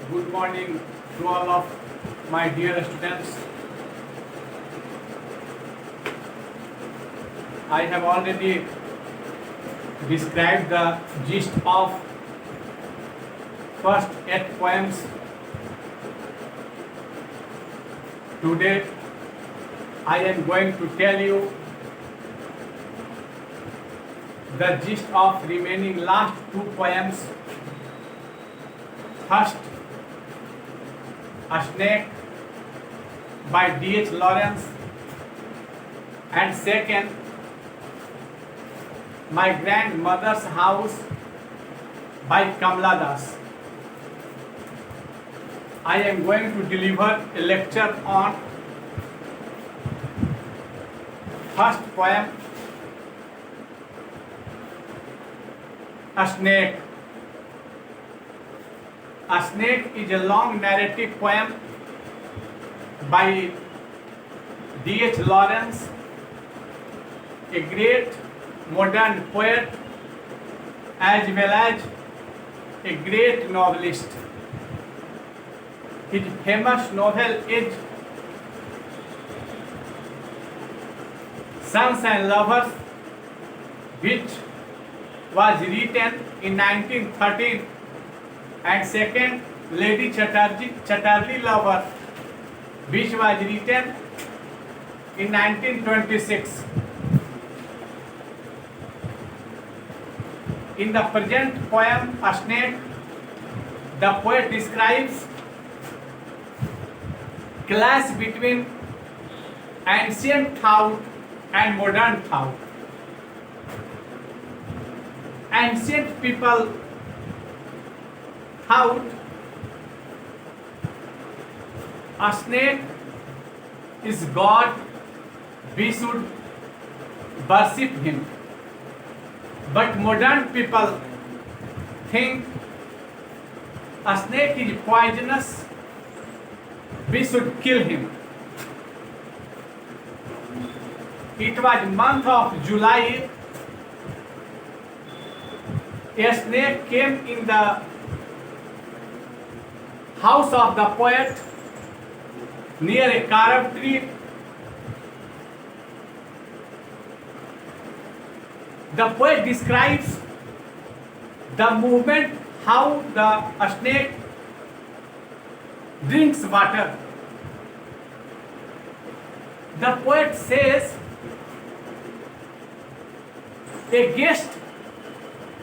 Good morning to all of my dear students. I have already described the gist of first 8 poems. Today I am going to tell you the gist of remaining last 2 poems. First, A Snake by D.H. Lawrence, and second, My Grandmother's House by Kamala Das. I am going to deliver a lecture on first poem, A Snake. A Snake is a long narrative poem by D.H. Lawrence, a great modern poet as well as a great novelist. His famous novel is Sons and Lovers, which was written in 1913, and second, Lady Chatterley Lover, which was written in 1926. In the present poem, A Snake, the poet describes clash between ancient thought and modern thought. Ancient people thought a snake is God, we should worship him. But modern people think a snake is poisonous, we should kill him. It was month of July. A snake came in the house of the poet near a carob tree. The poet describes the movement, how a snake drinks water. The poet says, a guest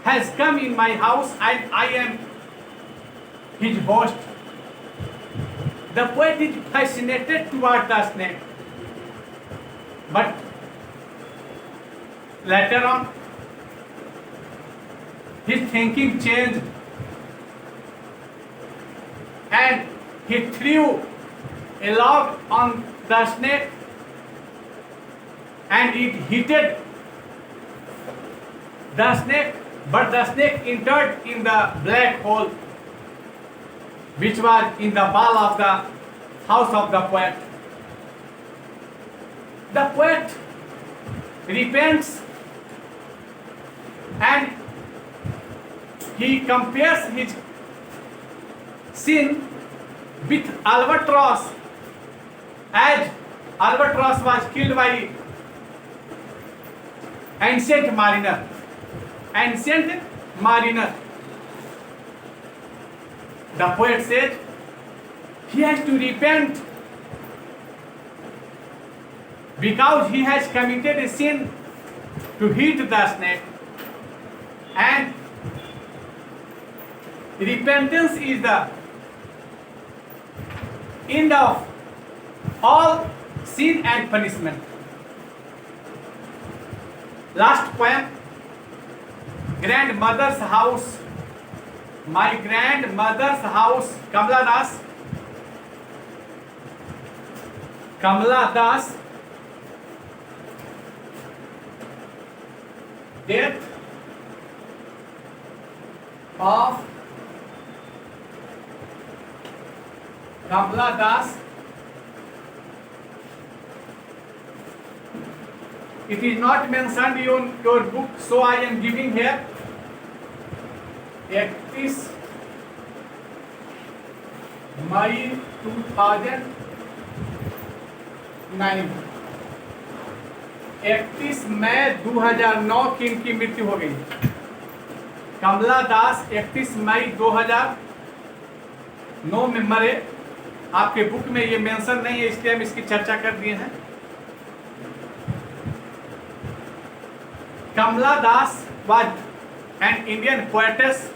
has come in my house and I am his host. The poet is fascinated toward the snake. But later on, his thinking changed and he threw a log on the snake and it hit the snake, but the snake entered in the black hole which was in the wall of the house of the poet. The poet repents and he compares his sin with albatross, as albatross was killed by ancient mariner. The poet said he has to repent because he has committed a sin to hit the snake, and repentance is the end of all sin and punishment. Last poem, Grandmother's House, My Grandmother's House, Kamala Das, death of Kamala Das. It is not mentioned in your book, so I am giving here. 31 मई 2009, 31 मई 2009 की इनकी मृत्यु हो गई। कमला दास 31 मई 2009 में मरे। आपके book में ये मेंशन नहीं है, इसलिए हम इसकी चर्चा कर दिए हैं। कमला दास was an Indian poetess.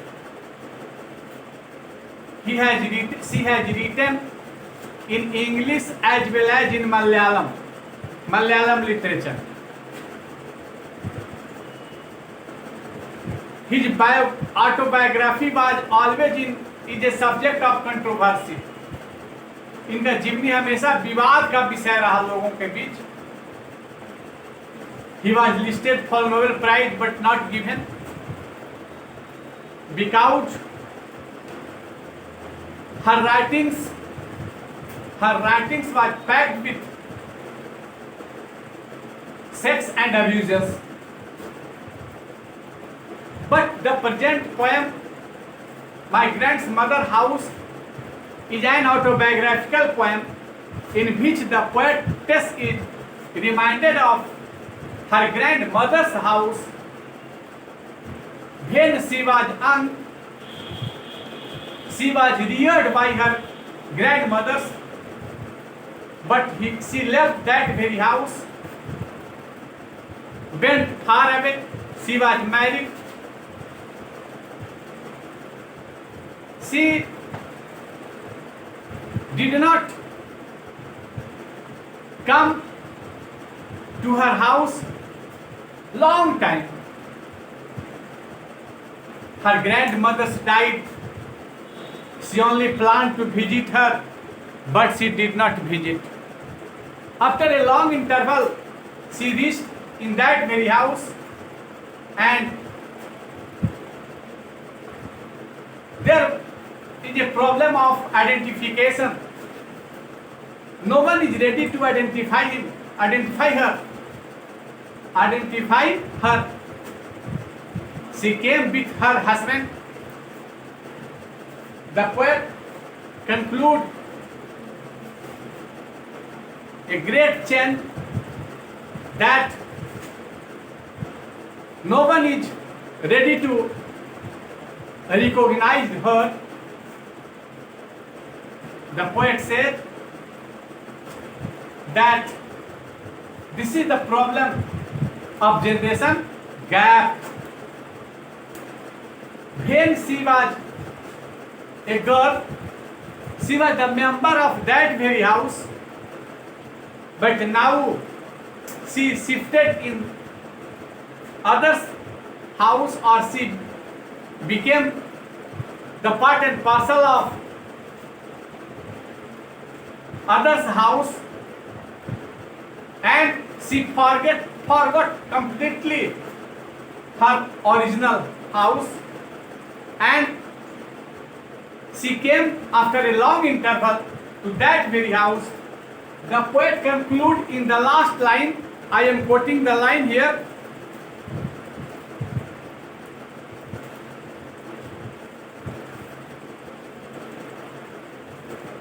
She has written in English as well as in Malayalam literature. His autobiography was always is a subject of controversy. इनका जीवनी हमेशा विवाद का विषय रहा लोगों के बीच। He was listed for Nobel Prize but not given because her writings was packed with sex and abuses. But the present poem, My Grandmother's House, is an autobiographical poem in which the poetess is reminded of her grandmother's house when she was young. She was reared by her grandmothers, but she left that very house, went far away. She was married. She did not come to her house long time. Her grandmother died. She only planned to visit her, but she did not visit. After a long interval, she reached in that very house, and there is a problem of identification. No one is ready to identify her. She came with her husband. The poet concludes a great chain that no one is ready to recognize her. The poet said that this is the problem of generation gap. When she was a girl, she was the member of that very house, but now she shifted in others' house, or she became the part and parcel of others' house, and she forgot completely her original house, and she came after a long interval to that very house. The poet concludes in the last line. I am quoting the line here.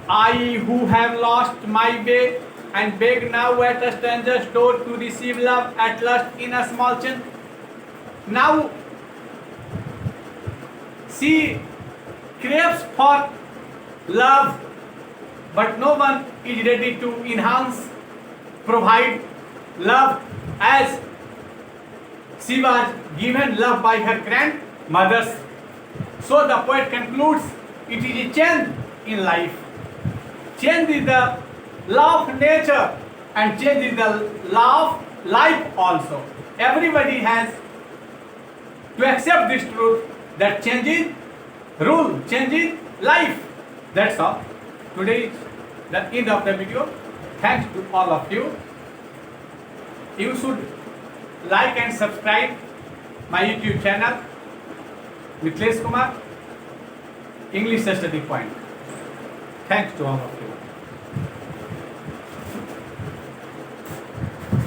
I who have lost my way and beg now at a stranger's door to receive love at last in a small chain. Now she craves for love, but no one is ready to provide love as she was given love by her grandmothers. So the poet concludes, it is a change in life. Change is the law of nature, and change is the law of life also. Everybody has to accept this truth that change is rule, change is life. That's all. Today is the end of the video. Thanks to all of you. You should like and subscribe my YouTube channel, Mithilesh Kumar, English Study Point. Thanks to all of you.